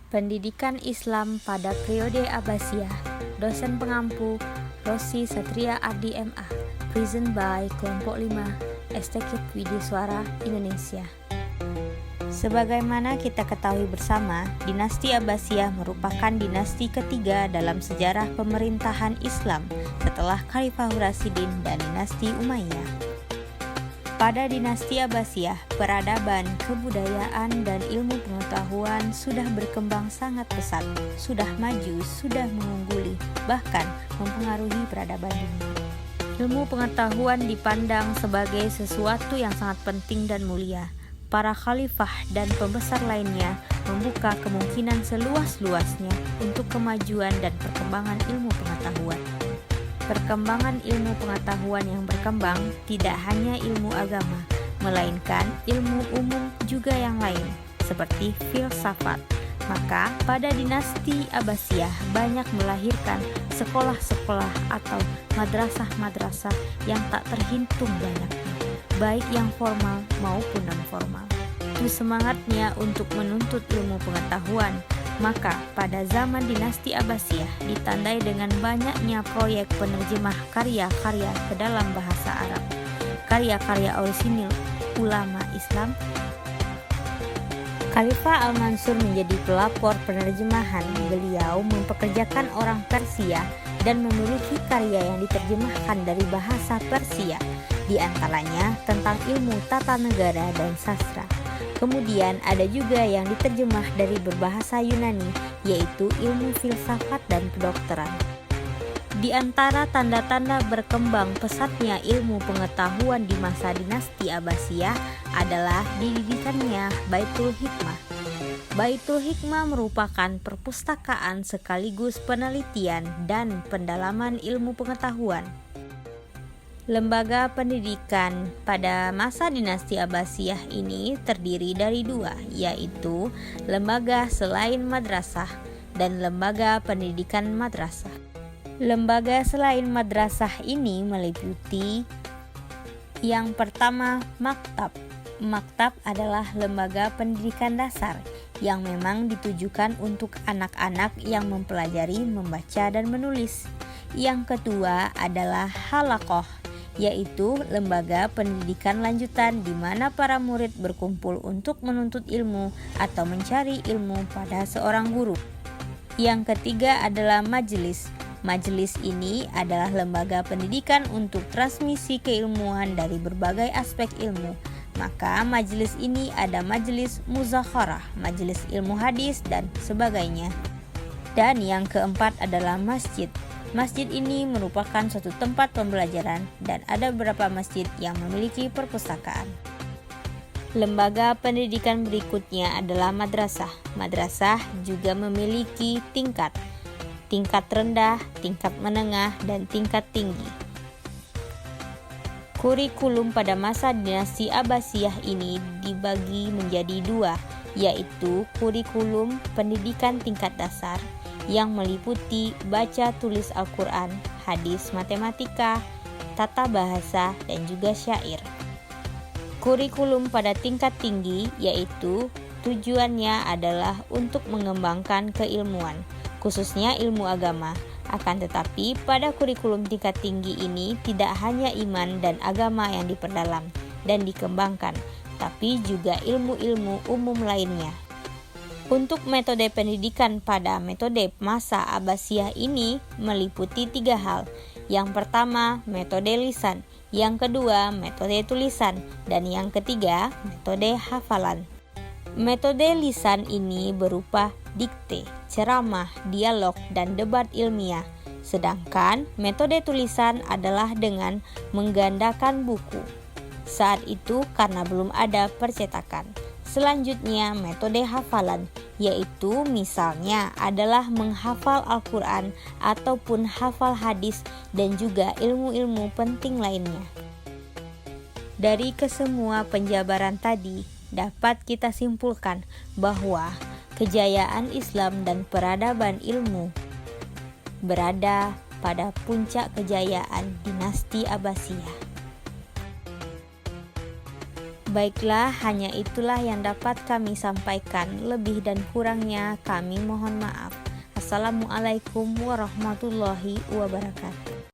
Pendidikan Islam pada periode Abbasiyah. Dosen pengampu Rosi Satria Ardi MA. Present by Kelompok 5 Estetik Widisuara Indonesia. Sebagaimana kita ketahui bersama, dinasti Abbasiyah merupakan dinasti ketiga dalam sejarah pemerintahan Islam setelah Khalifah Rasyidin dan dinasti Umayyah. Pada dinasti Abbasiyah, peradaban, kebudayaan, dan ilmu pengetahuan sudah berkembang sangat pesat, sudah maju, sudah mengungguli, bahkan mempengaruhi peradaban dunia. Ilmu pengetahuan dipandang sebagai sesuatu yang sangat penting dan mulia. Para khalifah dan pembesar lainnya membuka kemungkinan seluas-luasnya untuk kemajuan dan perkembangan ilmu pengetahuan. Perkembangan ilmu pengetahuan yang berkembang tidak hanya ilmu agama, melainkan ilmu umum juga yang lain, seperti filsafat. Maka pada dinasti Abbasiyah banyak melahirkan sekolah-sekolah atau madrasah-madrasah yang tak terhitung banyaknya, baik yang formal maupun non-formal. Itu semangatnya untuk menuntut ilmu pengetahuan. Maka pada zaman dinasti Abbasiyah ditandai dengan banyaknya proyek penerjemah karya-karya ke dalam bahasa Arab, karya-karya orisinil ulama Islam. Khalifah Al-Mansur menjadi pelapor penerjemahan. Beliau mempekerjakan orang Persia dan memiliki karya yang diterjemahkan dari bahasa Persia, di antaranya tentang ilmu tata negara dan sastra. Kemudian ada juga yang diterjemah dari berbahasa Yunani, yaitu ilmu filsafat dan kedokteran. Di antara tanda-tanda berkembang pesatnya ilmu pengetahuan di masa dinasti Abbasiyah adalah didirikannya Baitul Hikmah. Baitul Hikmah merupakan perpustakaan sekaligus penelitian dan pendalaman ilmu pengetahuan. Lembaga pendidikan pada masa dinasti Abbasiyah ini terdiri dari dua, yaitu lembaga selain madrasah dan lembaga pendidikan madrasah. Lembaga selain madrasah ini meliputi yang pertama, maktab. Maktab adalah lembaga pendidikan dasar yang memang ditujukan untuk anak-anak yang mempelajari membaca dan menulis. Yang kedua adalah halaqah, yaitu lembaga pendidikan lanjutan di mana para murid berkumpul untuk menuntut ilmu atau mencari ilmu pada seorang guru. Yang ketiga adalah majelis. Majelis ini adalah lembaga pendidikan untuk transmisi keilmuan dari berbagai aspek ilmu. Maka majelis ini ada majelis muzakharah, majelis ilmu hadis, dan sebagainya. Dan yang keempat adalah masjid. Masjid ini merupakan suatu tempat pembelajaran dan ada beberapa masjid yang memiliki perpustakaan. Lembaga pendidikan berikutnya adalah madrasah. Madrasah juga memiliki tingkat rendah, tingkat menengah, dan tingkat tinggi. Kurikulum pada masa dinasti Abbasiyah ini dibagi menjadi dua, yaitu kurikulum pendidikan tingkat dasar yang meliputi baca tulis Al-Quran, hadis, matematika, tata bahasa, dan juga syair. Kurikulum pada tingkat tinggi yaitu tujuannya adalah untuk mengembangkan keilmuan, khususnya ilmu agama. Akan tetapi pada kurikulum tingkat tinggi ini tidak hanya iman dan agama yang diperdalam dan dikembangkan, tapi juga ilmu-ilmu umum lainnya. Untuk metode pendidikan pada metode masa Abbasiyah ini meliputi 3 hal. Yang pertama, metode lisan. Yang kedua, metode tulisan. Dan yang ketiga, metode hafalan. Metode lisan ini berupa dikte, ceramah, dialog, dan debat ilmiah. Sedangkan metode tulisan adalah dengan menggandakan buku. Saat itu karena belum ada percetakan. Selanjutnya metode hafalan, yaitu misalnya adalah menghafal Al-Quran ataupun hafal hadis dan juga ilmu-ilmu penting lainnya. Dari kesemua penjabaran tadi, dapat kita simpulkan bahwa kejayaan Islam dan peradaban ilmu berada pada puncak kejayaan dinasti Abbasiyah. Baiklah, hanya itulah yang dapat kami sampaikan. Lebih dan kurangnya kami mohon maaf. Assalamualaikum warahmatullahi wabarakatuh.